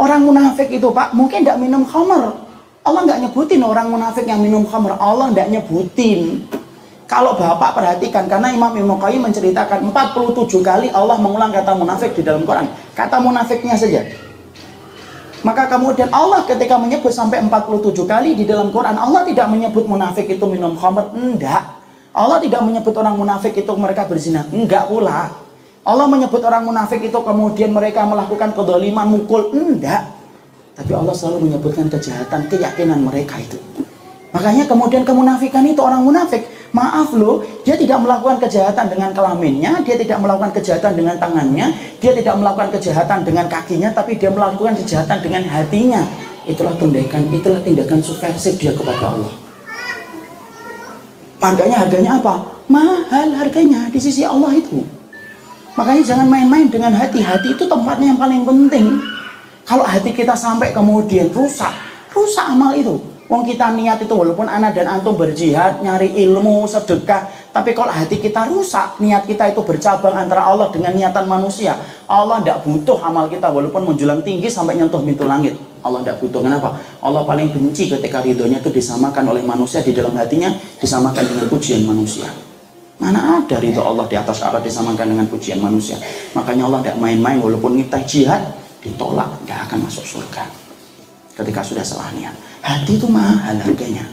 Orang munafik itu Pak, mungkin tidak minum khamr. Allah nggak nyebutin orang munafik yang minum khamr. Allah nggak nyebutin. Kalau Bapak perhatikan, karena Imam Ibnu Qayyim menceritakan 47 kali Allah mengulang kata munafik di dalam Quran. Kata munafiknya saja. Maka kemudian Allah ketika menyebut sampai 47 kali di dalam Quran, Allah tidak menyebut munafik itu minum khamr. Enggak. Allah tidak menyebut orang munafik itu mereka berzina. Enggak pula. Allah menyebut orang munafik itu kemudian mereka melakukan kedzaliman, mukul. Enggak. Tapi Allah selalu menyebutkan kejahatan, keyakinan mereka itu. Makanya kemudian kemunafikan itu orang munafik, maaf loh, dia tidak melakukan kejahatan dengan kelaminnya, dia tidak melakukan kejahatan dengan tangannya, dia tidak melakukan kejahatan dengan kakinya, tapi dia melakukan kejahatan dengan hatinya. Itulah tindakan subversif dia kepada Allah. Makanya harganya apa? Mahal harganya di sisi Allah itu. Makanya jangan main-main dengan hati. Hati itu tempatnya yang paling penting. Kalau hati kita sampai kemudian rusak amal itu. Wong kita niat itu walaupun anak dan antum berjihad, nyari ilmu, sedekah, tapi kalau hati kita rusak, niat kita itu bercabang antara Allah dengan niatan manusia, Allah tidak butuh amal kita walaupun menjulang tinggi sampai nyentuh pintu langit. Allah tidak butuh. Kenapa? Allah paling benci ketika ridhonya itu disamakan oleh manusia di dalam hatinya, disamakan dengan pujian manusia. Mana ada ridho Allah di atas arah disamakan dengan pujian manusia. Makanya Allah tidak main-main, walaupun kita jihad ditolak, tidak akan masuk surga ketika sudah salah niat. Hati itu mahal harganya.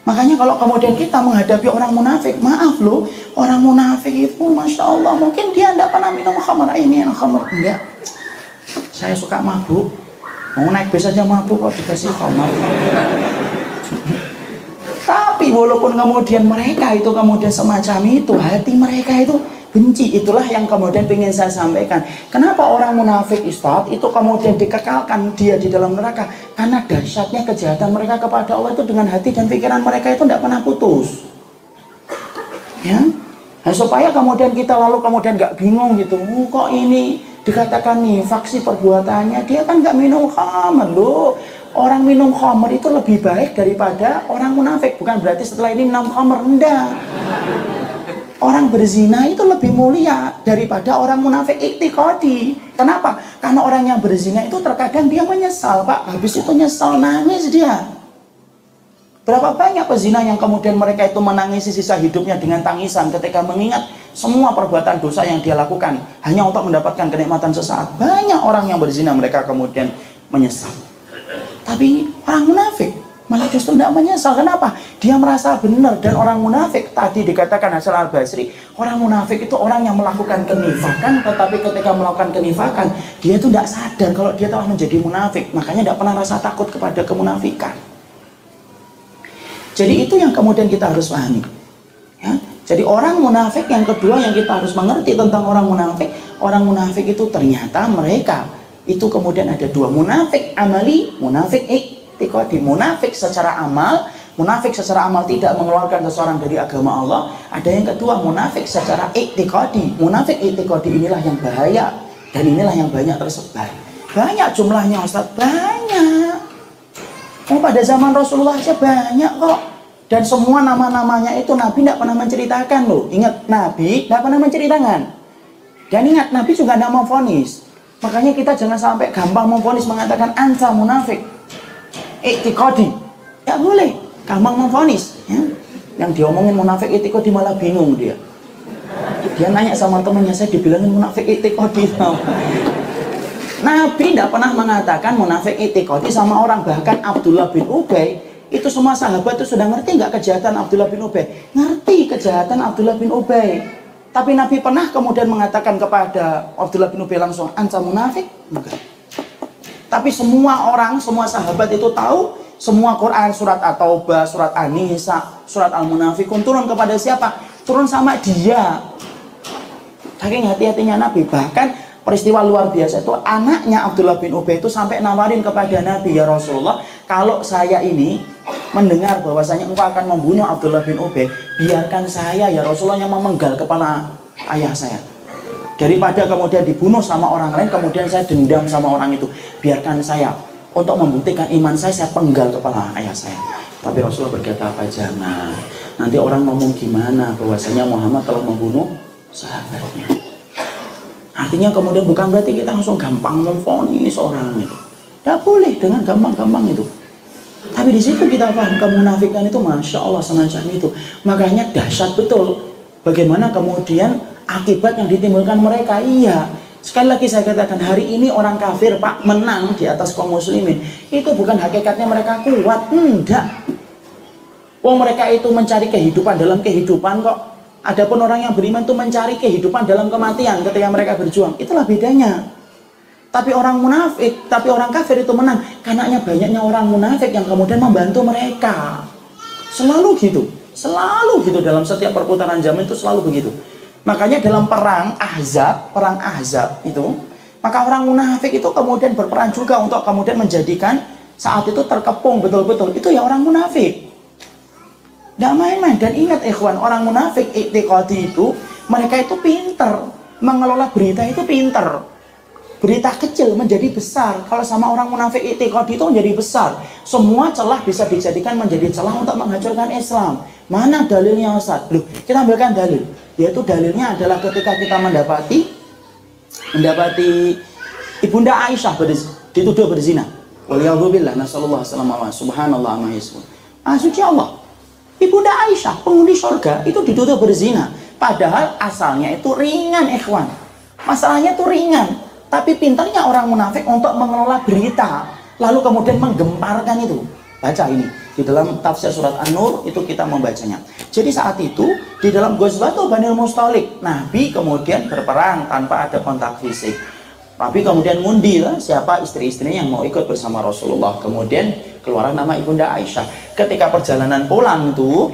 Makanya kalau kemudian kita menghadapi orang munafik, maaf loh, orang munafik itu Masya Allah, mungkin dia tidak pernah minum khamr, ini yang khamr, enggak, saya suka mabuk, mau naik bis aja mabuk kok dikasih khamr. Tapi walaupun kemudian mereka itu kemudian semacam itu, hati mereka itu benci. Itulah yang kemudian ingin saya sampaikan. Kenapa orang munafik Ustaz itu kemudian dikekalkan dia di dalam neraka? Karena dahsyatnya kejahatan mereka kepada Allah itu dengan hati dan pikiran mereka itu tidak pernah putus. Ya, nah, supaya kemudian kita lalu kemudian nggak bingung gitu. Kok ini dikatakan nih faksi perbuatannya, dia kan nggak minum khamr loh. Orang minum khamr itu lebih baik daripada orang munafik. Bukan berarti setelah ini minum khamr, enggak. Orang berzina itu lebih mulia daripada orang munafik iktiqadi. Kenapa? Karena orang yang berzina itu terkadang dia menyesal, Pak. Habis itu nyesal, nangis dia. Berapa banyak pezina yang kemudian mereka itu menangisi sisa hidupnya dengan tangisan ketika mengingat semua perbuatan dosa yang dia lakukan hanya untuk mendapatkan kenikmatan sesaat. Banyak orang yang berzina mereka kemudian menyesal. Tapi orang munafik malah justru tidak menyesal. Kenapa? Dia merasa benar. Dan orang munafik, tadi dikatakan Hasan al-Basri, orang munafik itu orang yang melakukan kenifakan, tetapi ketika melakukan kenifakan, dia itu tidak sadar kalau dia telah menjadi munafik. Makanya tidak pernah rasa takut kepada kemunafikan. Jadi itu yang kemudian kita harus pahami. Ya? Jadi orang munafik yang kedua yang kita harus mengerti tentang orang munafik itu ternyata mereka itu kemudian ada dua, munafik amali, munafik iktiqadi. Munafik secara amal tidak mengeluarkan seseorang dari agama Allah. Ada yang kedua, munafik secara iktiqadi. Munafik iktiqadi inilah yang bahaya dan inilah yang banyak tersebar. Banyak jumlahnya Ustaz, banyak. Pada zaman Rasulullah aja banyak kok. Dan semua nama-namanya itu Nabi tidak pernah menceritakan loh. Ingat, Nabi tidak pernah menceritakan. Dan ingat, Nabi juga tidak memvonis. Makanya kita jangan sampai gampang memvonis mengatakan anta munafik iktiqadi. Ya boleh, gampang memvonis. Ya. Yang diomongin munafik iktiqadi malah bingung dia. Dia nanya sama temannya, saya dibilangin munafik iktiqadi. Nabi tidak pernah mengatakan munafik iktiqadi sama orang. Bahkan Abdullah bin Ubay, itu semua sahabat itu sudah ngerti nggak kejahatan Abdullah bin Ubay? Ngerti kejahatan Abdullah bin Ubay. Tapi Nabi pernah kemudian mengatakan kepada Abdullah bin Ubay langsung, anta munafik? Enggak. Tapi semua orang, semua sahabat itu tahu, semua Quran, surat At-Taubah, surat An-Nisa, surat Al-Munafikun turun kepada siapa? Turun sama dia. Saking hati-hatinya Nabi. Bahkan peristiwa luar biasa itu, anaknya Abdullah bin Ubay itu sampai nawarin kepada Nabi, ya Rasulullah, kalau saya ini mendengar bahwasanya engkau akan membunuh Abdullah bin Ubay, biarkan saya ya Rasulullah yang memenggal kepala ayah saya. Daripada kemudian dibunuh sama orang lain, kemudian saya dendam sama orang itu, biarkan saya untuk membuktikan iman saya penggal kepala ayah saya. Tapi Rasulullah berkata apa? Jangan. Nanti orang ngomong gimana bahwasanya Muhammad telah membunuh sahabatnya. Artinya kemudian bukan berarti kita langsung gampang memvonis orang itu. Tidak boleh dengan gampang-gampang itu. Tapi di situ kita paham kemunafikan itu Masya Allah semacam itu. Makanya dahsyat betul bagaimana kemudian akibat yang ditimbulkan mereka. Iya, sekali lagi saya katakan, hari ini orang kafir Pak menang di atas kaum muslimin, itu bukan hakikatnya mereka kuat, enggak. Mereka itu mencari kehidupan dalam kehidupan kok. Adapun orang yang beriman itu mencari kehidupan dalam kematian ketika mereka berjuang. Itulah bedanya. Tapi orang munafik, tapi orang kafir itu menang karena banyaknya orang munafik yang kemudian membantu mereka. Selalu gitu dalam setiap perputaran zaman itu selalu begitu. Makanya dalam perang Ahzab itu, maka orang munafik itu kemudian berperan juga untuk kemudian menjadikan saat itu terkepung betul-betul. Itu ya orang munafik. Tidak main-main. Dan ingat ikhwan, orang munafik i'tiqadi itu, mereka itu pinter mengelola berita, itu pinter. Berita kecil menjadi besar. Kalau sama orang munafik i'tiqadi itu menjadi besar. Semua celah bisa dijadikan menjadi celah untuk menghancurkan Islam. Mana dalilnya Ustaz? Loh, kita ambilkan dalil. Yaitu dalilnya adalah ketika kita mendapati Ibunda Aisyah dituduh berzina. Waliyadzubillah, nasallallahu alaihi wasallam, subhanallah ma yasbun. Suci Allah. Ibunda Aisyah, penghuni surga, itu dituduh berzina. Padahal asalnya itu ringan, ikhwan. Masalahnya itu ringan. Tapi pintarnya orang munafik untuk mengelola berita. Lalu kemudian menggemparkan itu. Baca ini. Di dalam tafsir surat An-Nur, itu kita membacanya. Jadi saat itu, di dalam Ghazwatul Banil Mustalik, Nabi kemudian berperang tanpa ada kontak fisik. Nabi kemudian ngundi siapa istri-istrinya yang mau ikut bersama Rasulullah. Kemudian keluar nama Ibunda Aisyah. Ketika perjalanan pulang itu,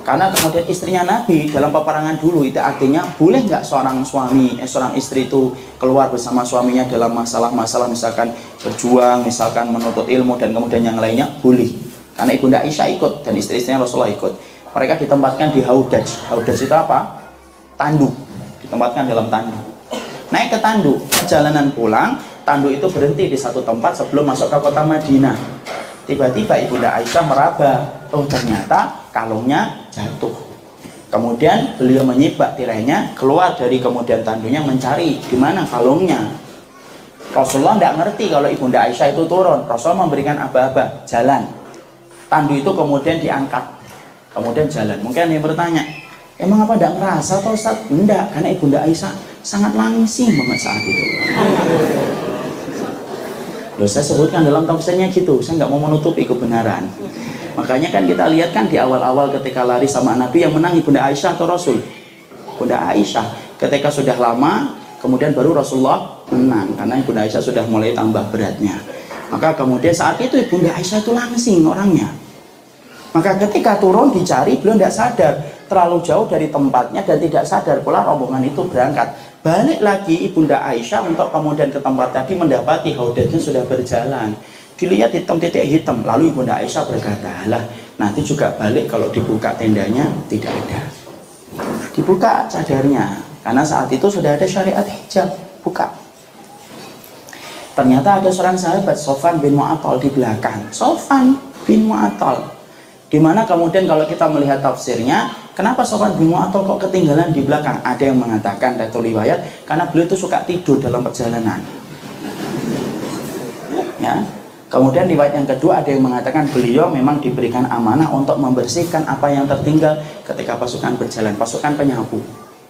karena kemudian istrinya Nabi dalam peperangan dulu, itu artinya boleh nggak seorang istri itu keluar bersama suaminya dalam masalah-masalah misalkan berjuang, misalkan menuntut ilmu dan kemudian yang lainnya, boleh. Karena Ibunda Aisyah ikut dan istri-istrinya Rasulullah ikut. Mereka ditempatkan di Haudaj. Haudaj itu apa? Tandu. Ditempatkan dalam tandu. Naik ke tandu, perjalanan pulang, tandu itu berhenti di satu tempat sebelum masuk ke kota Madinah. Tiba-tiba Ibunda Aisyah meraba, ternyata kalungnya jatuh. Kemudian beliau menyibak tirainya, keluar dari kemudian tandunya mencari di mana kalungnya. Rasulullah tidak ngerti kalau Ibunda Aisyah itu turun. Rasulullah memberikan aba-aba, jalan. Tandu itu kemudian diangkat, kemudian jalan. Mungkin yang bertanya, emang apa tidak ngerasa atau Ustaz? Enggak, karena Ibunda Aisyah sangat langsing banget saat itu. Loh, saya sebutkan dalam tafsirnya gitu, saya nggak mau menutupi kebenaran. Makanya kan kita lihat kan di awal-awal ketika lari sama Nabi, yang menang Ibunda Aisyah atau Rasul? Ibunda Aisyah. Ketika sudah lama, kemudian baru Rasulullah menang, karena Ibunda Aisyah sudah mulai tambah beratnya. Maka kemudian saat itu Ibunda Aisyah itu langsing orangnya. Maka ketika turun dicari, beliau tidak sadar, terlalu jauh dari tempatnya dan tidak sadar pula rombongan itu berangkat. Balik lagi Ibunda Aisyah untuk kemudian ke tempat tadi, mendapati Haudajnya sudah berjalan. Dilihat hitam, titik hitam. Lalu Ibunda Aisyah berkata, lah nanti juga balik kalau dibuka tendanya tidak ada. Dibuka cadarnya, karena saat itu sudah ada syariat hijab, buka. Ternyata ada seorang sahabat, Sofwan bin Mu'attal di belakang. Sofwan bin Mu'attal. Dimana kemudian kalau kita melihat tafsirnya, kenapa Sofwan bin Mu'attal kok ketinggalan di belakang? Ada yang mengatakan, atau riwayat, karena beliau itu suka tidur dalam perjalanan. Ya. Kemudian riwayat yang kedua ada yang mengatakan beliau memang diberikan amanah untuk membersihkan apa yang tertinggal ketika pasukan berjalan, pasukan penyapu.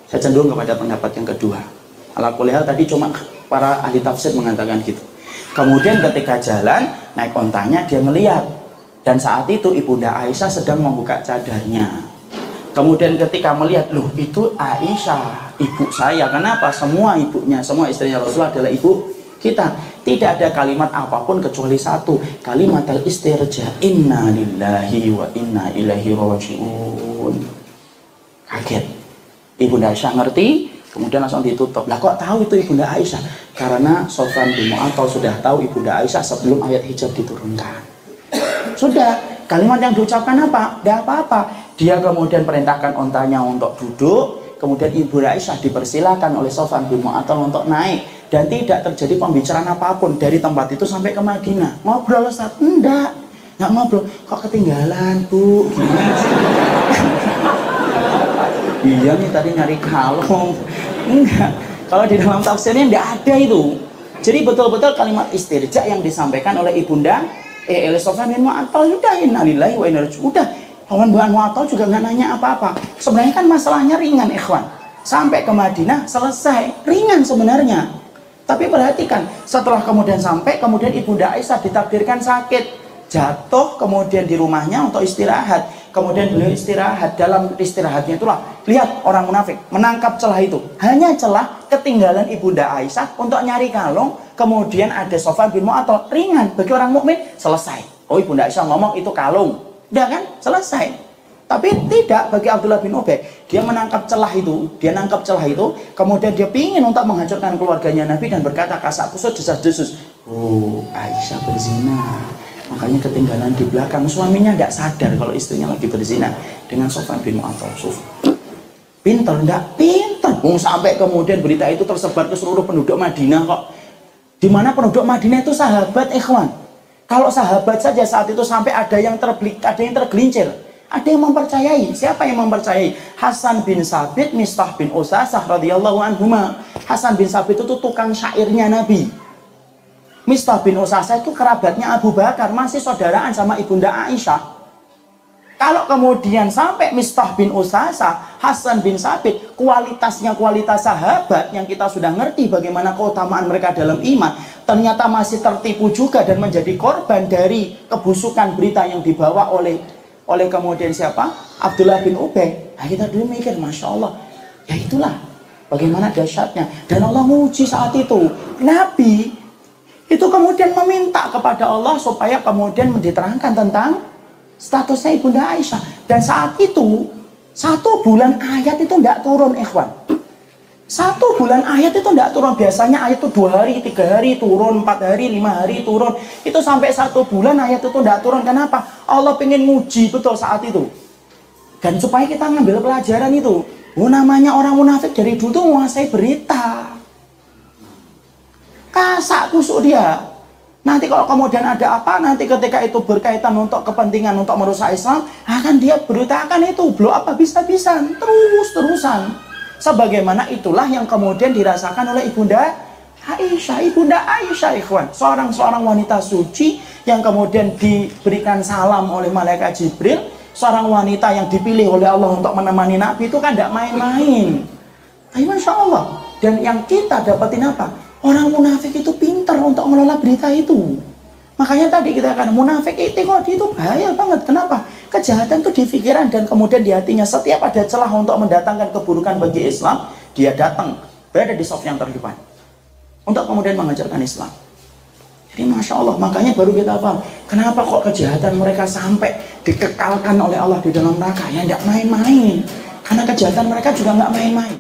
Saya cenderung kepada pendapat yang kedua. Ala kulli hal tadi cuma para ahli tafsir mengatakan gitu. Kemudian ketika jalan, naik ontanya dia melihat. Dan saat itu Ibunda Aisyah sedang membuka cadarnya. Kemudian ketika melihat, loh itu Aisyah, ibu saya. Kenapa? Semua ibunya, semua istrinya Rasulullah adalah ibu kita. Tidak ada kalimat apapun kecuali satu, kalimat al-istirja, inna lillahi wa inna ilaihi raji'un. Kaget. Ibunda Aisyah ngerti, kemudian langsung ditutup. Lah kok tahu itu Ibunda Aisyah? Karena Sofwan bin Mu'attal sudah tahu Ibunda Aisyah sebelum ayat hijab diturunkan. Sudah, kalimat yang diucapkan apa? Tidak apa-apa. Dia kemudian perintahkan ontanya untuk duduk, kemudian Ibunda Aisyah dipersilakan oleh Sofwan bin Mu'attal untuk naik. Dan tidak terjadi pembicaraan apapun dari tempat itu sampai ke Madinah. Ngobrol Ustaz? Enggak, nggak ngobrol. Kok ketinggalan Bu? Iya nih tadi nyari kalung. Enggak. Kalau di dalam tafsirnya enggak ada itu. Jadi betul-betul kalimat istirja yang disampaikan oleh Ibunda Sofyan bin Mu'attal, sudah innalillahi wa inna ilaihi raji'un. Udah, Sofyan bin Mu'attal juga nggak nanya apa-apa. Sebenarnya kan masalahnya ringan, ikhwan. Sampai ke Madinah selesai, ringan sebenarnya. Tapi perhatikan, setelah kemudian sampai, kemudian Ibunda Aisyah ditakdirkan sakit, jatuh kemudian di rumahnya untuk istirahat. Kemudian beliau istirahat, dalam istirahatnya itulah lihat orang munafik menangkap celah itu, hanya celah ketinggalan Ibunda Aisyah untuk nyari kalung. Kemudian ada Sofyan bin Mu'attal, ringan bagi orang mukmin, selesai. Oh, Ibunda Aisyah ngomong itu kalung, udah kan selesai. Tapi tidak bagi Abdullah bin Ubay. Dia menangkap celah itu, kemudian dia pingin untuk menghancurkan keluarganya Nabi dan berkata kasak kusut desas-desus, oh Aisyah berzina, makanya ketinggalan di belakang. Suaminya nggak sadar kalau istrinya lagi berzina dengan Sofyan bin Mu'attal. Pinter nggak? Pinter. Sampai kemudian berita itu tersebar ke seluruh penduduk Madinah kok. Dimana penduduk Madinah itu sahabat, ikhwan. Kalau sahabat saja saat itu sampai ada yang tergelincir, ada yang mempercayai. Siapa yang mempercayai? Hasan bin Sabit, Mistah bin Usasah radhiyallahu anhuma. Hasan bin Sabit itu tukang syairnya Nabi. Mistah bin Usasah itu kerabatnya Abu Bakar, masih saudaraan sama Ibunda Aisyah. Kalau kemudian sampai Mistah bin Usasah, Hasan bin Sabit, kualitasnya kualitas sahabat yang kita sudah ngerti bagaimana keutamaan mereka dalam iman, ternyata masih tertipu juga dan menjadi korban dari kebusukan berita yang dibawa oleh kemudian siapa? Abdullah bin Ubay. Nah, kita dulu mikir, Masya Allah, ya itulah bagaimana dahsyatnya. Dan Allah menguji saat itu Nabi itu kemudian meminta kepada Allah supaya kemudian diterangkan tentang statusnya Ibunda Aisyah. Dan saat itu 1 bulan ayat itu tidak turun, ikhwan. 1 bulan ayat itu tidak turun. Biasanya ayat itu 2 hari, 3 hari turun, 4 hari, 5 hari turun. Itu sampai 1 bulan ayat itu tidak turun. Kenapa? Allah pengen nguji betul saat itu. Dan supaya kita ngambil pelajaran itu. Oh, namanya orang munafik dari dulu tuh menguasai berita. Kasak kusuk dia. Nanti kalau kemudian ada apa, nanti ketika itu berkaitan untuk kepentingan untuk merusak Islam, akan dia beritakan itu, blow up habis-habisan, terus-terusan. Sebagaimana itulah yang kemudian dirasakan oleh Ibunda Aisyah. Ibunda Aisyah, ikhwan, seorang wanita suci yang kemudian diberikan salam oleh malaikat Jibril, seorang wanita yang dipilih oleh Allah untuk menemani Nabi, itu kan tidak main-main. Masya Allah. Dan yang kita dapetin apa? Orang munafik itu pintar untuk mengelola berita itu. Makanya tadi kita katakan munafik itu bahaya banget. Kenapa? Kejahatan itu di pikiran dan kemudian di hatinya. Setiap ada celah untuk mendatangkan keburukan bagi Islam, dia datang berada di saf yang terdepan untuk kemudian menghancurkan Islam. Jadi Masya Allah, makanya baru kita paham kenapa kok kejahatan mereka sampai dikekalkan oleh Allah di dalam neraka. Ya tidak main-main. Karena kejahatan mereka juga nggak main-main.